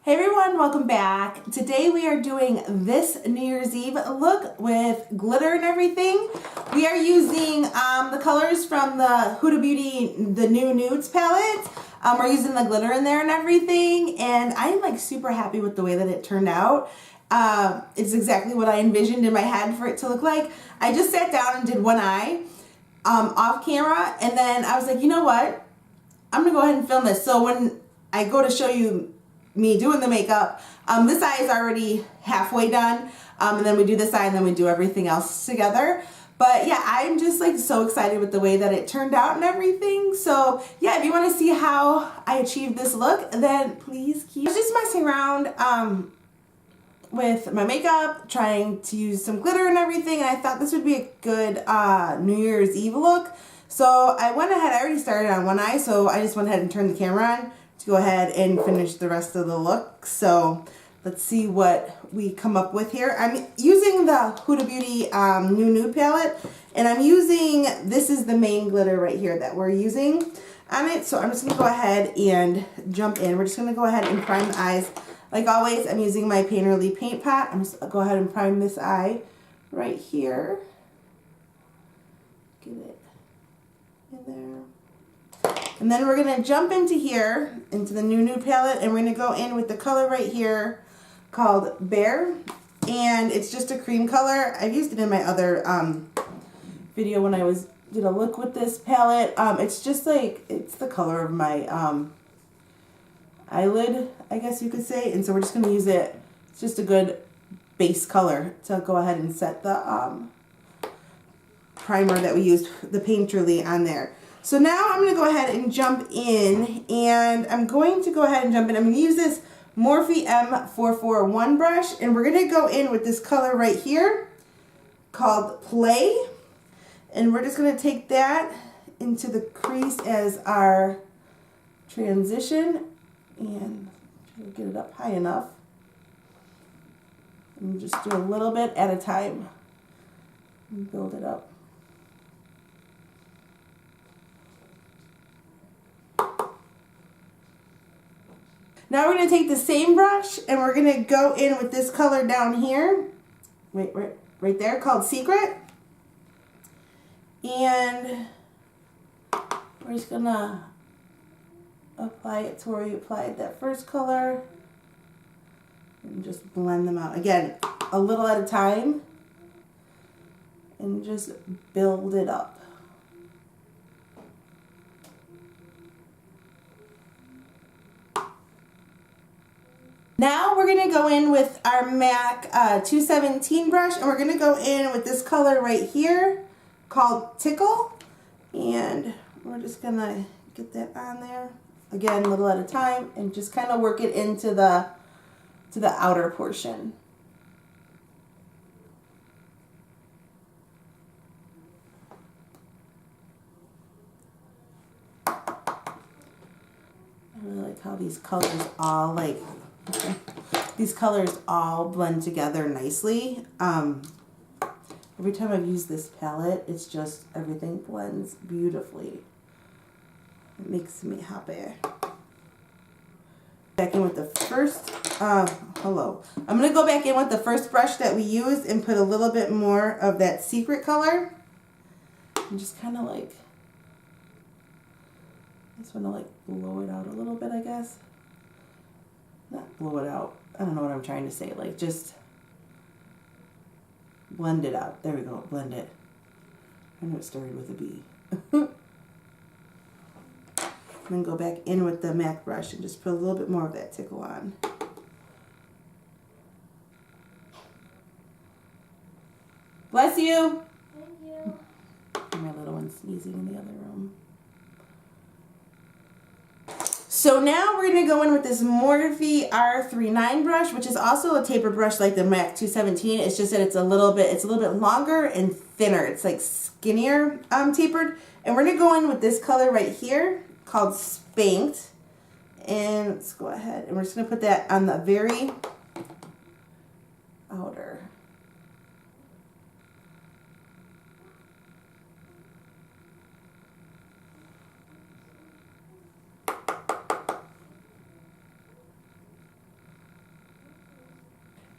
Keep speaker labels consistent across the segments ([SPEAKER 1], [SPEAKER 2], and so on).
[SPEAKER 1] Hey everyone, welcome back. Today we are doing this New Year's Eve look with glitter and everything. We are using the colors from the Huda Beauty, the new nudes palette. We're using the glitter in there and everything, and I'm like super happy with the way that it turned out. It's exactly what I envisioned in my head for it to look like. I just sat down and did one eye off camera, and then I was like, you know what? I'm gonna go ahead and film this. So when I go to show you me doing the makeup, this eye is already halfway done, and then we do this eye and then we do everything else together. But yeah, I'm just like so excited with the way that it turned out and everything. So yeah, if you want to see how I achieved this look, then please keep. I was just messing around with my makeup, trying to use some glitter and everything, and I thought this would be a good New Year's Eve look. So I went ahead, I already started on one eye, so I just went ahead and turned the camera on to go ahead and finish the rest of the look. So let's see what we come up with here. I'm using the Huda Beauty new nude palette, and I'm using, this is the main glitter right here that we're using on it. So I'm just going to go ahead and jump in. We're just going to go ahead and prime the eyes. Like always, I'm using my Painterly paint pot. I'm just going to go ahead and prime this eye right here. Get it in there. And then we're going to jump into here, into the new nude palette, and we're going to go in with the color right here called Bear. And it's just a cream color. I've used it in my other video when I did a look with this palette. It's just like, it's the color of my eyelid, I guess you could say. And so we're just going to use it. It's just a good base color to go ahead and set the primer that we used, the Painterly, on there. So now I'm going to go ahead and jump in, and I'm going to I'm going to use this Morphe M441 brush, and we're going to go in with this color right here called Play, and we're just going to take that into the crease as our transition, and try to get it up high enough, and just do a little bit at a time and build it up. Now we're going to take the same brush and we're going to go in with this color down here, right there, called Secret. And we're just going to apply it to where we applied that first color and just blend them out. Again, a little at a time, and just build it up. Now we're going to go in with our MAC 217 brush, and we're going to go in with this color right here called Tickle, and we're just going to get that on there, again a little at a time, and just kind of work it into the outer portion. I really like how these colors all blend together nicely. Every time I've used this palette, it's just, everything blends beautifully. It makes me happy. Back in with the first, hello. I'm going to go back in with the first brush that we used and put a little bit more of that Secret color. And just kind of like, I just want to like blow it out a little bit, I guess. Not blow it out. I don't know what I'm trying to say. Like, just blend it out. There we go. Blend it. I know it started with a B. And then go back in with the MAC brush and just put a little bit more of that Tickle on. Bless you.
[SPEAKER 2] Thank you.
[SPEAKER 1] And my little one's sneezing in the other room. So now we're going to go in with this Morphe R39 brush, which is also a taper brush like the MAC 217. It's just that it's a little bit longer and thinner. It's like skinnier tapered. And we're going to go in with this color right here called Spanked. And let's go ahead and we're just going to put that on the very outer.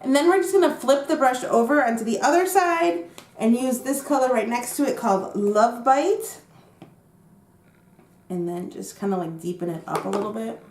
[SPEAKER 1] And then we're just gonna flip the brush over onto the other side and use this color right next to it called Love Bite. And then just kind of like deepen it up a little bit.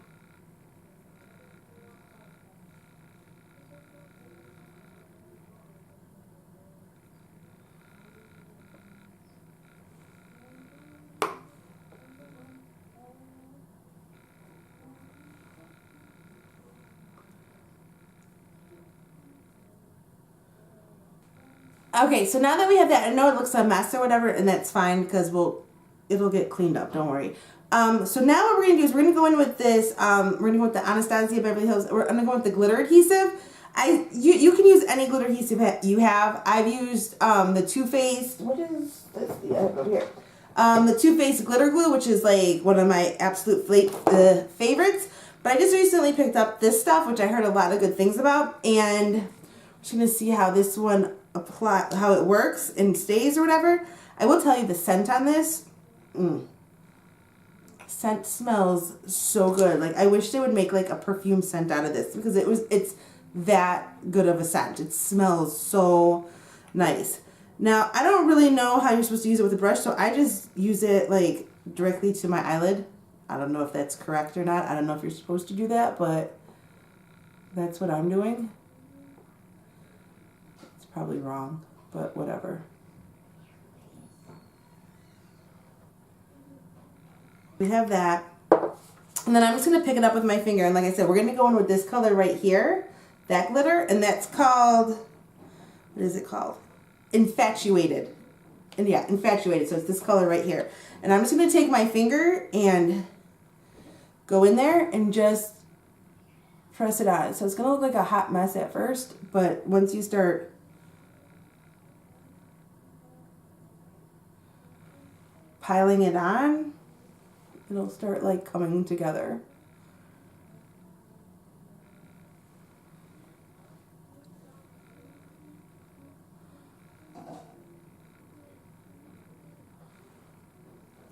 [SPEAKER 1] Okay, so now that we have that, I know it looks a mess or whatever, and that's fine because it'll get cleaned up, don't worry. So now what we're going to do is we're going to go in with this, we're going to go with the Anastasia Beverly Hills, we're going to go with the glitter adhesive. You can use any glitter adhesive you have. I've used the Too Faced, what is this? Yeah, over here. The Too Faced glitter glue, which is like one of my absolute favorites. But I just recently picked up this stuff, which I heard a lot of good things about, and I'm just going to see how this one how it works and stays or whatever. I will tell you the scent on this, scent smells so good. Like I wish they would make like a perfume scent out of this because it's that good of a scent. It smells so nice. Now I don't really know how you're supposed to use it with a brush, so I just use it like directly to my eyelid. I don't know if that's correct or not. I don't know if you're supposed to do that, but that's what I'm doing. Probably wrong, but whatever. We have that. And then I'm just going to pick it up with my finger. And like I said, we're going to go in with this color right here, that glitter. And that's called, what is it called? Infatuated. And yeah, Infatuated. So it's this color right here. And I'm just going to take my finger and go in there and just press it on. So it's going to look like a hot mess at first. But once you start piling it on, it'll start like coming together.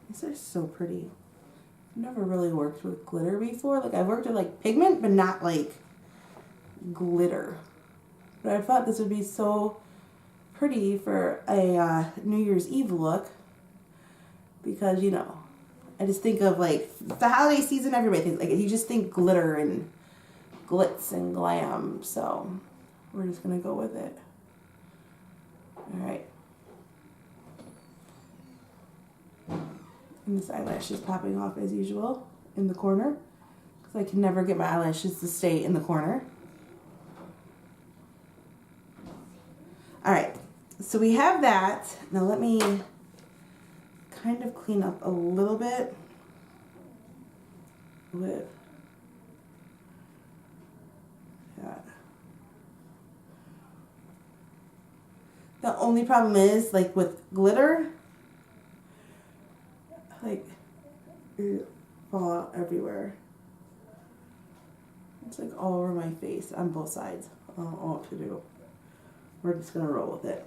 [SPEAKER 1] These are so pretty. I've never really worked with glitter before. Like I've worked with like pigment, but not like glitter. But I thought this would be so pretty for a New Year's Eve look. Because, you know, I just think of like the holiday season, everybody thinks like you just think glitter and glitz and glam. So we're just going to go with it. All right. And this eyelash is popping off as usual in the corner because I can never get my eyelashes to stay in the corner. All right. So we have that. Now let me kind of clean up a little bit with that. The only problem is like with glitter, like it fall out everywhere. It's like all over my face on both sides. I don't know what to do. We're just gonna roll with it.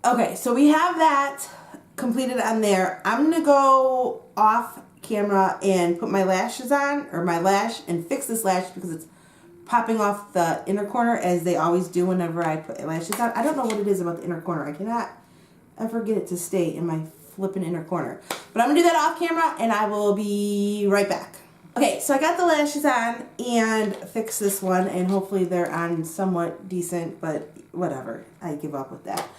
[SPEAKER 1] Okay, so we have that completed on there. I'm going to go off camera and put my lashes on, or my lash, and fix this lash because it's popping off the inner corner as they always do whenever I put lashes on. I don't know what it is about the inner corner. I cannot ever get it to stay in my flipping inner corner. But I'm going to do that off camera and I will be right back. Okay, so I got the lashes on and fixed this one, and hopefully they're on somewhat decent, but whatever. I give up with that.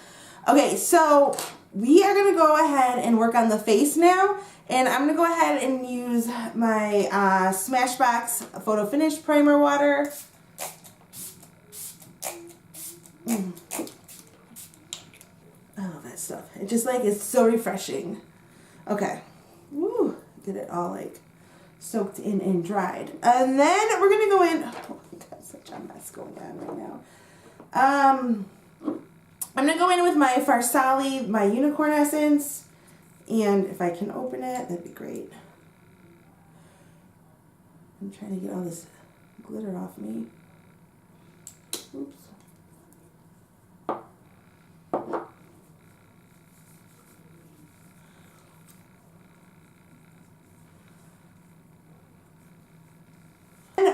[SPEAKER 1] Okay, so we are going to go ahead and work on the face now. And I'm going to go ahead and use my Smashbox Photo Finish Primer Water. I love that stuff. It just like is so refreshing. Okay. Woo. Get it all like soaked in and dried. And then we're going to go in. Oh, got such a mess going on right now. I'm going to go in with my Farsali, my Unicorn Essence, and if I can open it, that'd be great. I'm trying to get all this glitter off me. Oops.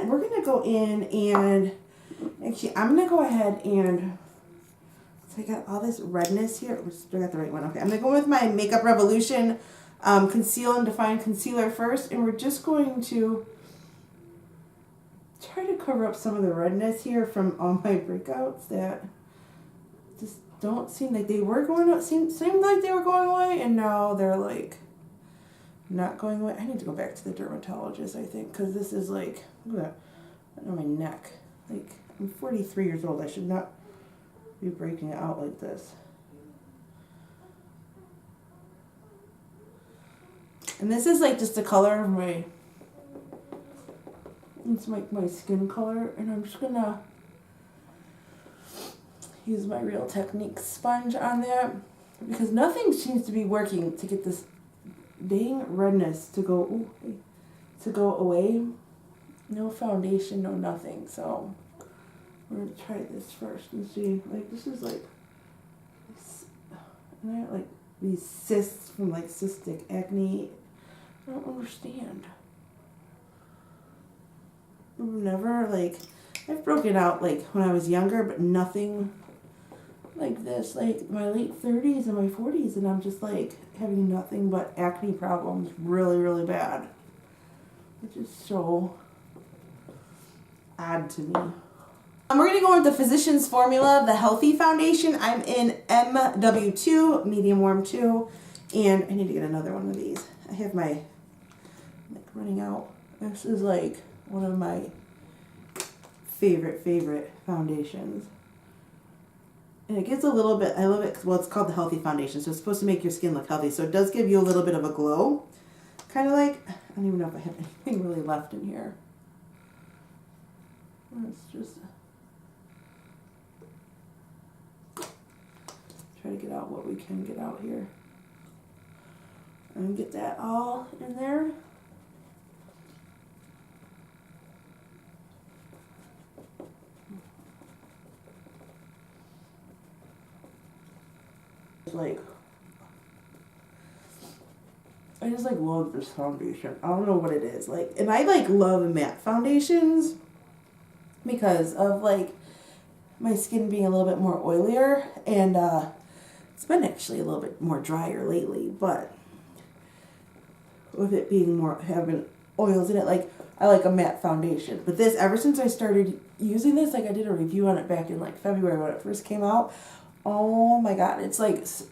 [SPEAKER 1] then we're going to go in and, actually, I'm going to go ahead and, so I got all this redness here. I got the right one. Okay, I'm going to go with my Makeup Revolution Conceal and Define Concealer first, and we're just going to try to cover up some of the redness here from all my breakouts that just don't seem like they were going to, seemed like they were going away, and now they're like not going away. I need to go back to the dermatologist, I think, because this is like, look at that on my neck. Like, I'm 43 years old. I should not be breaking it out like this. And this is like just the color of my, it's like my skin color, and I'm just gonna use my Real Techniques sponge on there because nothing seems to be working to get this dang redness to go away. No foundation, no nothing. So we're gonna try this first and see. Like, this is like, and I got like these cysts from like cystic acne. I don't understand. I've never, like, I've broken out like when I was younger, but nothing like this, like my late 30s and my 40s, and I'm just like having nothing but acne problems really, really bad, which is so odd to me. We're going to go with the Physicians Formula, the Healthy Foundation. I'm in MW2, medium warm 2, and I need to get another one of these. I have my, like, running out. This is like one of my favorite foundations. And it gives a little bit, I love it, well, it's called the Healthy Foundation, so it's supposed to make your skin look healthy. So it does give you a little bit of a glow. Kind of like, I don't even know if I have anything really left in here. Let's just try to get out what we can get out here. And get that all in there. Like, I just like love this foundation. I don't know what it is, like, and I like love matte foundations because of like my skin being a little bit more oilier, and it's been actually a little bit more drier lately, but with it being more having oils in it, like, I like a matte foundation. But this, ever since I started using this, like, I did a review on it back in like February when it first came out. Oh my god, it's like, it's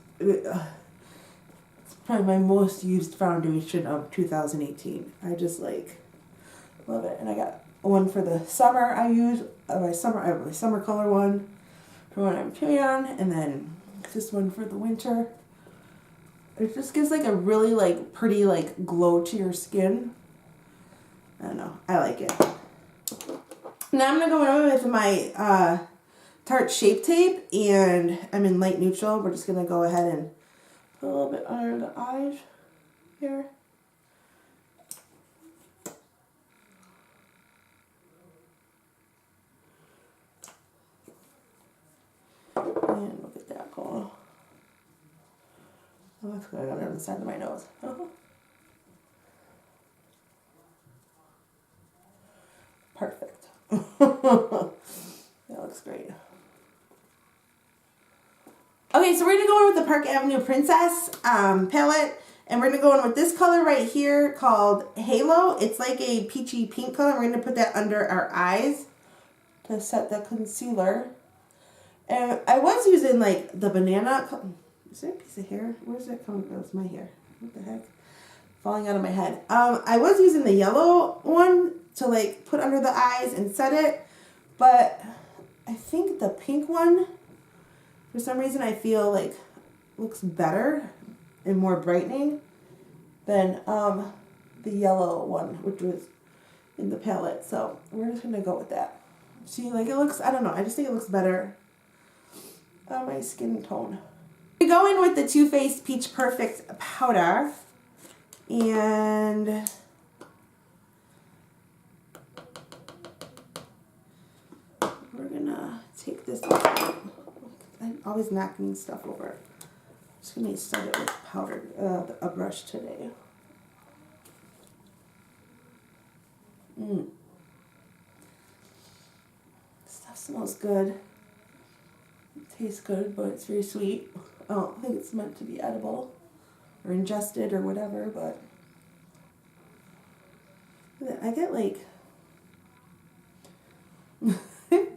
[SPEAKER 1] probably my most used foundation of 2018. I just like love it. And I got one for the summer. I use I have my summer color one for when I'm tan, and then this one for the winter. It just gives like a really like pretty like glow to your skin. I don't know, I like it. Now I'm gonna go in with my Tarte Shape Tape, and I'm in light neutral. We're just going to go ahead and put a little bit under the eyes here. And look at that going. Oh, that's good. I got it on the side of my nose. Perfect. That looks great. Okay, so we're going to go in with the Park Avenue Princess palette, and we're going to go in with this color right here called Halo. It's like a peachy pink color. We're going to put that under our eyes to set the concealer. And I was using like the banana, is there a piece of hair? Where's that coming from? Oh, it's my hair. What the heck? Falling out of my head. I was using the yellow one to like put under the eyes and set it, but I think the pink one, for some reason, I feel like looks better and more brightening than the yellow one, which was in the palette. So we're just gonna go with that. See, like, it looks, I don't know, I just think it looks better on my skin tone. We go in with the Too Faced Peach Perfect powder, and we're gonna take this off. I'm always knocking stuff over. I'm just going to set it with powder, a brush today. smells good. It tastes good, but it's very sweet. I don't think it's meant to be edible or ingested or whatever, but I get like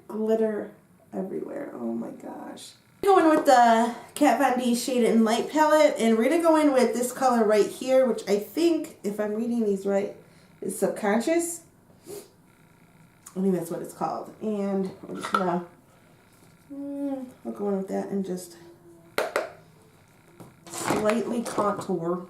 [SPEAKER 1] glitter everywhere. Oh my gosh. We're going with the Kat Von D Shade and Light palette, and we're going to go in with this color right here, which I think, if I'm reading these right, is Subconscious. I think that's what it's called. And we're just going to, we'll go in with that and just slightly contour.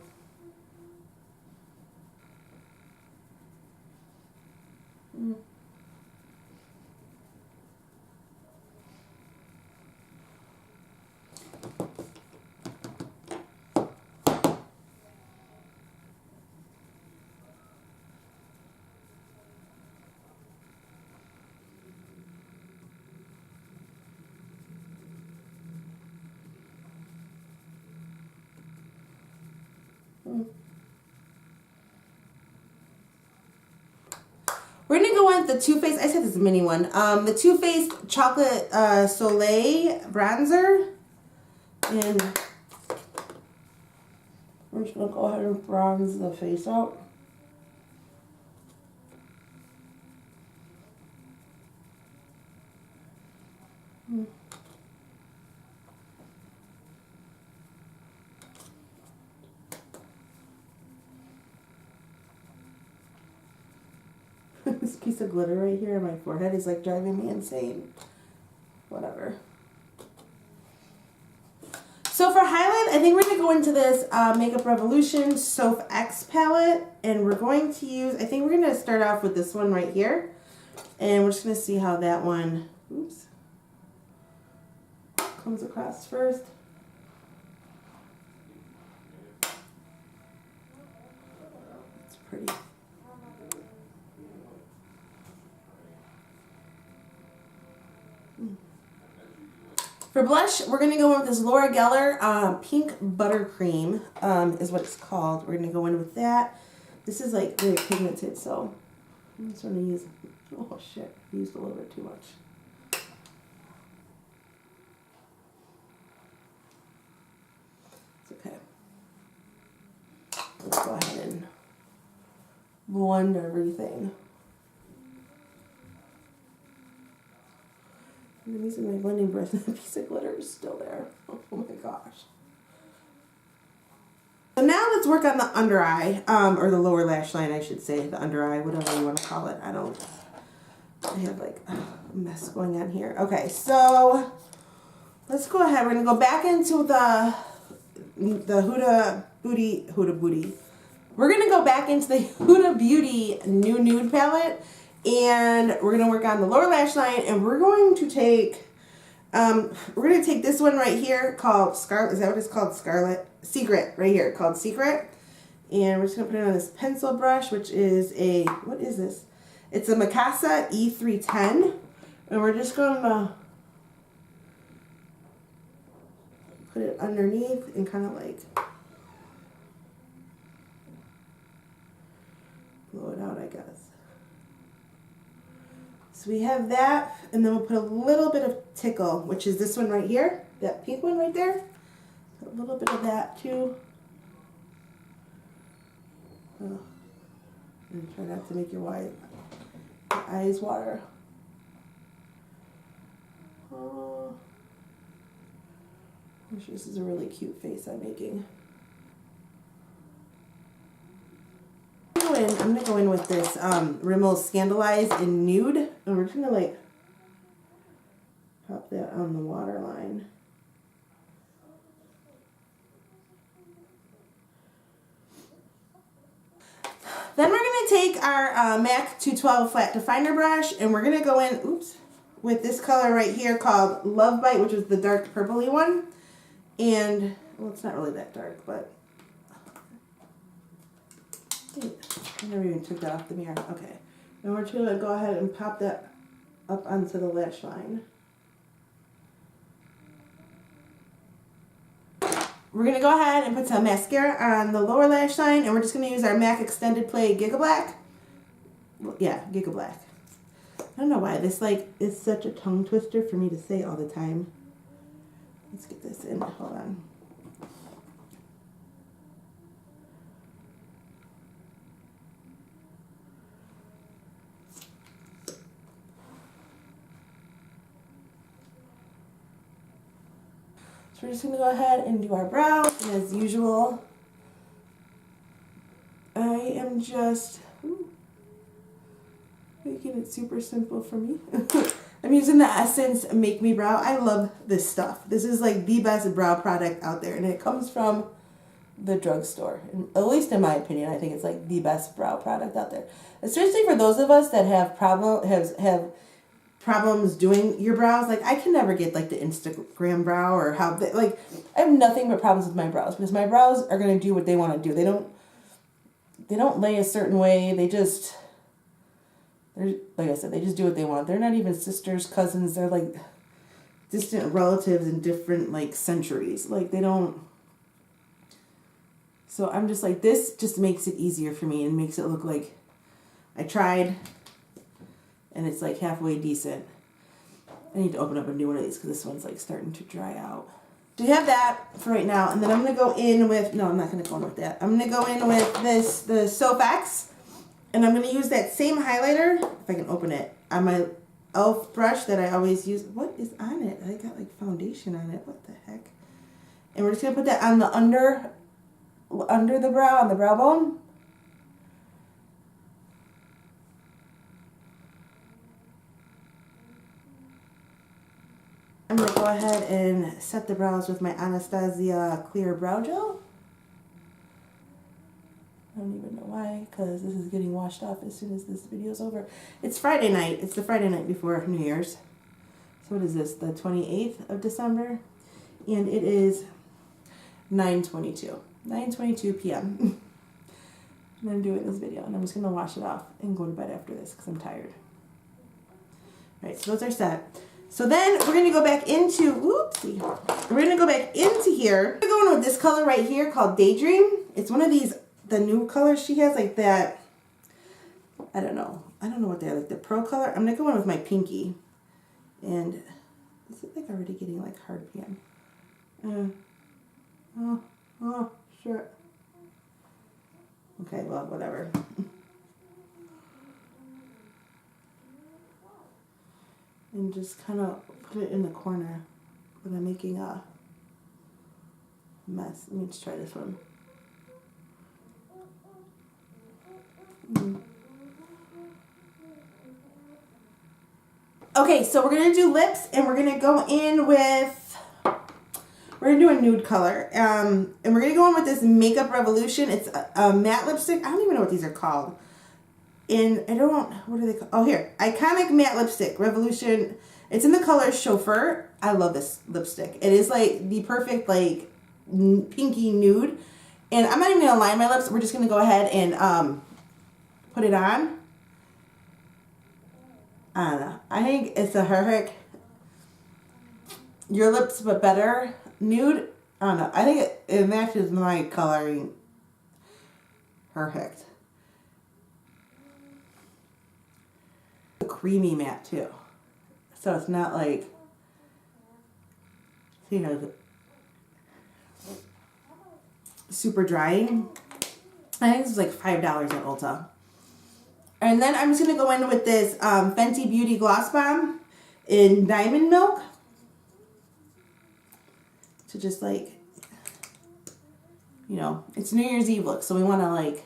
[SPEAKER 1] We're going to go in with the Too Faced, I said this is a mini one, the Too Faced Chocolate Soleil Bronzer. And we're just going to go ahead and bronze the face out. This piece of glitter right here on my forehead is like driving me insane. Whatever. So for highlight, I think we're going to go into this Makeup Revolution Soph X palette. And we're going to use, I think we're going to start off with this one right here. And we're just going to see how that one, oops, comes across first. It's pretty. For blush, we're going to go in with this Laura Geller Pink Buttercream is what it's called. We're going to go in with that. This is like very pigmented, so I'm just going to use, oh shit, I used a little bit too much. It's okay. Let's go ahead and blend everything. I'm using my blending brush and the piece of glitter is still there. Oh my gosh. So now let's work on the under eye, or the lower lash line, I should say. The under eye, whatever you want to call it. I have like a mess going on here. Okay, so let's go ahead. We're going to go back into the Huda Beauty. We're going to go back into the Huda Beauty New Nude palette. And we're going to work on the lower lash line, and we're going to take this one right here called Scarlet. Is that what it's called? Secret, right here, called Secret. And we're just going to put it on this pencil brush, which is a, what is this? It's a Mikasa E310. And we're just going to put it underneath and kind of like blow it out, I guess. So we have that, and then we'll put a little bit of Tickle, which is this one right here, that pink one right there. A little bit of that too. Oh. And try not to make your eyes water. Oh. I'm sure this is a really cute face I'm making. I'm going to go in with this Rimmel Scandalize in Nude, and we're just going to like pop that on the waterline. Then we're going to take our MAC 212 Flat Definer brush, and we're going to go in, oops, with this color right here called Love Bite, which is the dark purpley one. And, well, it's not really that dark, but I never even took that off the mirror. Okay. And we're going to go ahead and pop that up onto the lash line. We're going to go ahead and put some mascara on the lower lash line, and we're just going to use our MAC Extended Play Giga Black. Yeah, Giga Black. don't know why this like is such a tongue twister for me to say all the time. Let's get this in. Hold on. So we're just going to go ahead and do our brows, and as usual, I am just making it super simple for me. I'm using the Essence Make Me Brow. I love this stuff. This is like the best brow product out there, and it comes from the drugstore. At least in my opinion, I think it's like the best brow product out there. Especially for those of us that have problems doing your brows. Like I can never get like the Instagram brow or how they, like I have nothing but problems with my brows because my brows are going to do what they want to do. They don't lay a certain way. They're like I said, they just do what they want. They're not even sisters, cousins. They're like distant relatives in different like centuries. Like they don't. So I'm just like, this just makes it easier for me and makes it look like I tried and it's like halfway decent. I need to open up a new one of these because this one's like starting to dry out. So you have that for right now. And then I'm going to go in with, no, I'm not going to go in with that. I'm going to go in with this, the Sofax. And I'm going to use that same highlighter, if I can open it, on my e.l.f. brush that I always use. What is on it? I got like foundation on it. What the heck? And we're just going to put that on the under the brow, on the brow bone. I'm going to go ahead and set the brows with my Anastasia Clear Brow Gel. I don't even know why, because this is getting washed off as soon as this video is over. It's Friday night. It's the Friday night before New Year's. So what is this? The 28th of December? And it is 9:22 p.m. And I'm doing this video, and I'm just going to wash it off and go to bed after this because I'm tired. All right, so those are set. So then we're going to go back into, whoopsie. We're going to go back into here. We're going with this color right here called Daydream. It's one of these, the new colors she has, like that, I don't know what they are, like the pearl color. I'm going to go in with my pinky. And is it like already getting like hard pan? Oh, sure. Okay, well, whatever. And just kind of put it in the corner when I'm making a mess. Let me just try this one. Okay, so we're going to do lips, and we're going to go in with, we're going to do a nude color. And we're going to go in with this Makeup Revolution. It's a matte lipstick. I don't even know what these are called. And what are they called? Oh, here. Iconic Matte Lipstick Revolution. It's in the color Chauffeur. I love this lipstick. It is like the perfect like pinky nude. And I'm not even going to line my lips. We're just going to go ahead and put it on. I don't know. I think it's a perfect Your Lips But Better nude. I don't know. I think it matches my coloring perfect. Creamy matte too, so it's not like, you know, super drying. I think this is like $5 at Ulta. And then I'm just gonna go in with this Fenty Beauty Gloss Bomb in Diamond Milk to just like, you know, it's New Year's Eve look, so we want to like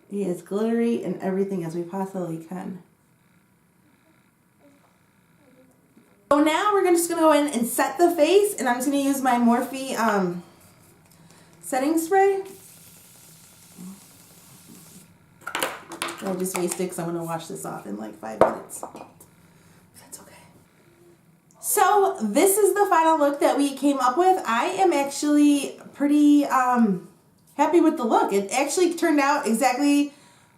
[SPEAKER 1] be as glittery and everything as we possibly can. So now we're just going to go in and set the face, and I'm just going to use my Morphe setting spray. I just wasted it because I'm going to wash this off in like 5 minutes. That's okay. So this is the final look that we came up with. I am actually pretty happy with the look. It actually turned out exactly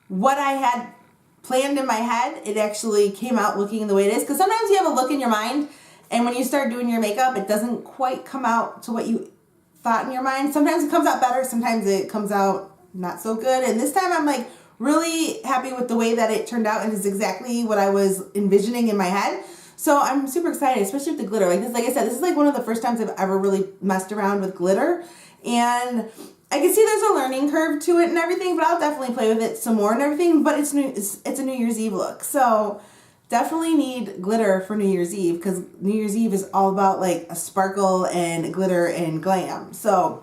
[SPEAKER 1] what I had planned in my head. It actually came out looking the way it is, because sometimes you have a look in your mind and when you start doing your makeup it doesn't quite come out to what you thought in your mind. Sometimes it comes out better, sometimes it comes out not so good, and this time I'm like really happy with the way that it turned out, and is exactly what I was envisioning in my head. So I'm super excited, especially with the glitter. Like this, like I said, this is like one of the first times I've ever really messed around with glitter, and I can see there's a learning curve to it and everything, but I'll definitely play with it some more and everything. But it's new. It's a New Year's Eve look, so definitely need glitter for New Year's Eve, because New Year's Eve is all about like a sparkle and glitter and glam. So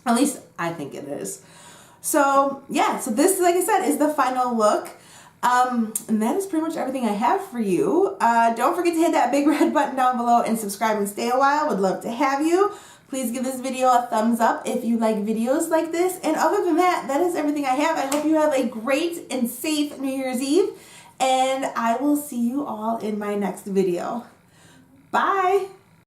[SPEAKER 1] at least I think it is. So yeah, so this, like I said, is the final look. And that is pretty much everything I have for you. Don't forget to hit that big red button down below and subscribe and stay a while. Would love to have you. Please give this video a thumbs up if you like videos like this. And other than that, that is everything I have. I hope you have a great and safe New Year's Eve. And I will see you all in my next video. Bye!